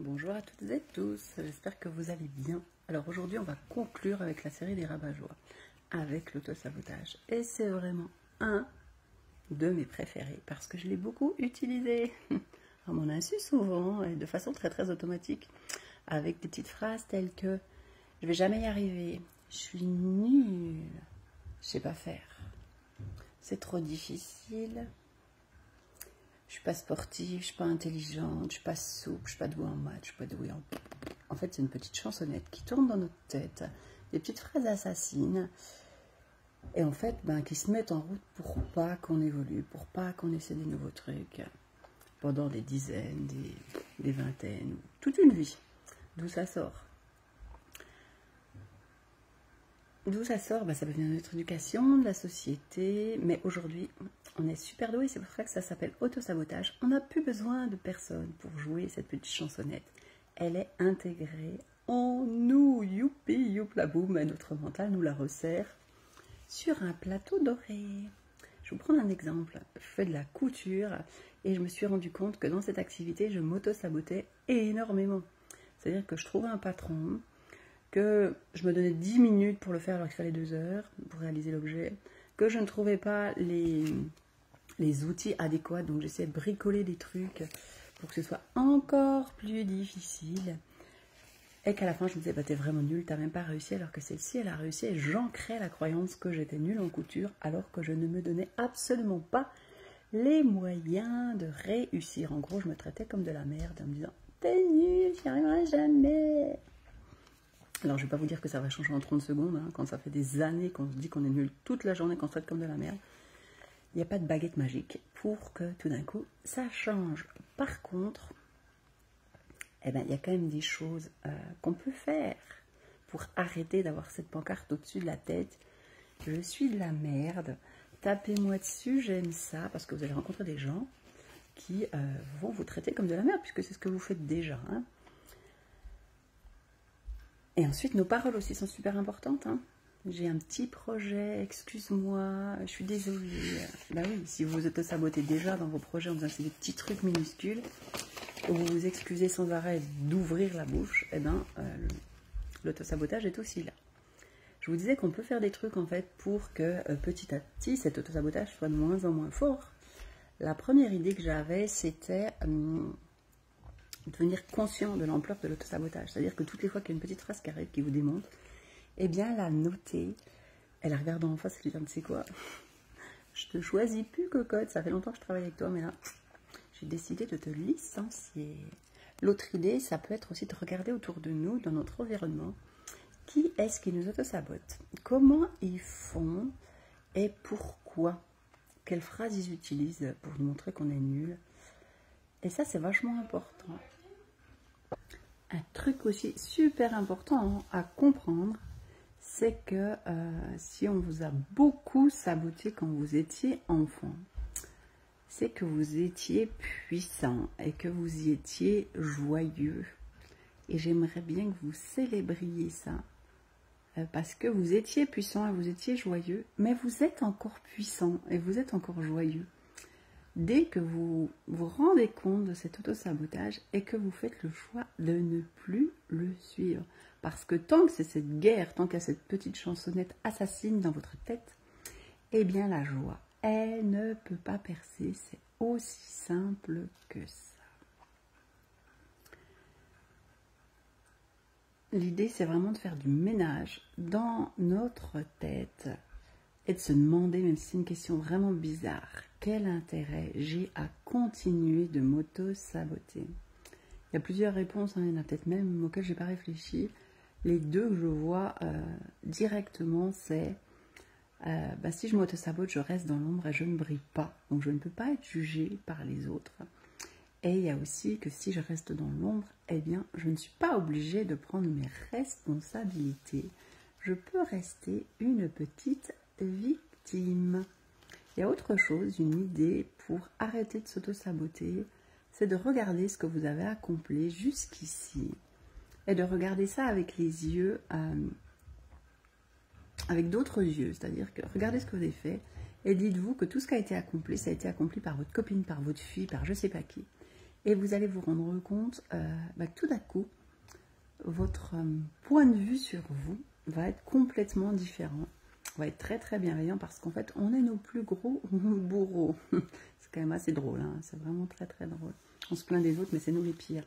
Bonjour à toutes et tous, j'espère que vous allez bien. Alors aujourd'hui on va conclure avec la série des rabat-joie, avec l'auto-sabotage. Et c'est vraiment un de mes préférés, parce que je l'ai beaucoup utilisé, à mon insu souvent, et de façon très automatique, avec des petites phrases telles que « je vais jamais y arriver »,« je suis nulle »,« je sais pas faire »,« c'est trop difficile », je suis pas sportive, je suis pas intelligente, je suis pas souple, je suis pas douée en maths, je suis pas douée en... En fait, c'est une petite chansonnette qui tourne dans notre tête, des petites phrases assassines, et en fait, qui se mettent en route pour pas qu'on évolue, pour pas qu'on essaie des nouveaux trucs, pendant des dizaines, des vingtaines, toute une vie. D'où ça sort? D'où ça sort? Ça vient de notre éducation, de la société, mais aujourd'hui, on est super doué, c'est pour ça que ça s'appelle autosabotage. On n'a plus besoin de personne pour jouer cette petite chansonnette. Elle est intégrée en nous, youpi, youpla boum, et notre mental nous la resserre sur un plateau doré. Je vais vous prendre un exemple. Je fais de la couture et je me suis rendu compte que dans cette activité, je m'auto-sabotais énormément. C'est-à-dire que je trouvais un patron, que je me donnais 10 minutes pour le faire alors qu'il fallait 2 heures pour réaliser l'objet, que je ne trouvais pas les outils adéquats, donc j'essayais de bricoler des trucs pour que ce soit encore plus difficile, et qu'à la fin je me disais, t'es vraiment nulle, t'as même pas réussi, alors que celle-ci, elle a réussi, et j'ancrais la croyance que j'étais nulle en couture, alors que je ne me donnais absolument pas les moyens de réussir. En gros, je me traitais comme de la merde, en me disant, t'es nulle, j'y arriverai jamais. Alors, je ne vais pas vous dire que ça va changer en 30 secondes, quand ça fait des années qu'on se dit qu'on est nul toute la journée, qu'on se traite comme de la merde. Il n'y a pas de baguette magique pour que tout d'un coup, ça change. Par contre, il y a quand même des choses qu'on peut faire pour arrêter d'avoir cette pancarte au-dessus de la tête. Je suis de la merde, tapez-moi dessus, j'aime ça, parce que vous allez rencontrer des gens qui vont vous traiter comme de la merde, puisque c'est ce que vous faites déjà, Et ensuite, nos paroles aussi sont super importantes. J'ai un petit projet, excuse-moi, je suis désolée. Oui, si vous vous auto-sabotez déjà dans vos projets en faisant des petits trucs minuscules, où vous vous excusez sans arrêt d'ouvrir la bouche, l'auto-sabotage est aussi là. Je vous disais qu'on peut faire des trucs en fait pour que petit à petit, cet auto-sabotage soit de moins en moins fort. La première idée que j'avais, c'était... devenir conscient de l'ampleur de l'autosabotage. C'est-à-dire que toutes les fois qu'il y a une petite phrase qui arrive, qui vous démonte, la noter, et la regarder en face et lui dire, tu sais quoi, je te choisis plus, cocotte, ça fait longtemps que je travaille avec toi, mais là, j'ai décidé de te licencier. L'autre idée, ça peut être aussi de regarder autour de nous, dans notre environnement, qui est-ce qui nous autosabote, comment ils font et pourquoi, quelles phrases ils utilisent pour nous montrer qu'on est nul. Et ça, c'est vachement important. Un truc aussi super important à comprendre, c'est que si on vous a beaucoup saboté quand vous étiez enfant, c'est que vous étiez puissant et que vous y étiez joyeux. Et j'aimerais bien que vous célébriez ça, parce que vous étiez puissant et vous étiez joyeux, mais vous êtes encore puissant et vous êtes encore joyeux. Dès que vous vous rendez compte de cet auto-sabotage et que vous faites le choix de ne plus le suivre. Parce que tant que c'est cette guerre, tant qu'il y a cette petite chansonnette assassine dans votre tête, la joie, elle ne peut pas percer. C'est aussi simple que ça. L'idée, c'est vraiment de faire du ménage dans notre tête et de se demander, même si c'est une question vraiment bizarre, quel intérêt j'ai à continuer de m'auto-saboter? Il y a plusieurs réponses, il y en a peut-être même auxquelles je n'ai pas réfléchi. Les deux que je vois directement, c'est si je m'auto-sabote, je reste dans l'ombre et je ne brille pas. Donc je ne peux pas être jugée par les autres. Et il y a aussi que si je reste dans l'ombre, je ne suis pas obligée de prendre mes responsabilités. Je peux rester une petite victime. Il y a autre chose, une idée pour arrêter de s'auto-saboter, c'est de regarder ce que vous avez accompli jusqu'ici et de regarder ça avec les yeux, avec d'autres yeux, c'est-à-dire que regardez ce que vous avez fait et dites-vous que tout ce qui a été accompli, ça a été accompli par votre copine, par votre fille, par je sais pas qui, Et vous allez vous rendre compte que tout d'un coup, votre point de vue sur vous va être complètement différent, va être très très bienveillant parce qu'en fait, on est nos plus gros bourreaux. C'est quand même assez drôle, hein, c'est vraiment très très drôle. On se plaint des autres, mais c'est nous les pires.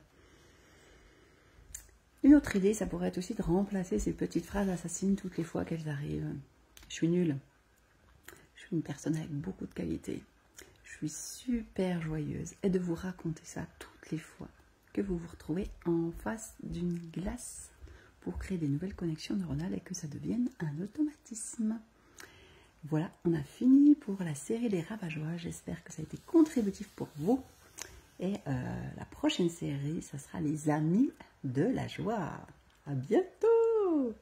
Une autre idée, ça pourrait être aussi de remplacer ces petites phrases assassines toutes les fois qu'elles arrivent. Je suis nulle. Je suis une personne avec beaucoup de qualités. Je suis super joyeuse. Et de vous raconter ça toutes les fois que vous vous retrouvez en face d'une glace pour créer des nouvelles connexions neuronales et que ça devienne un automatisme. Voilà, on a fini pour la série des rabat-joie. J'espère que ça a été contributif pour vous. Et la prochaine série, ça sera les amis de la joie. À bientôt!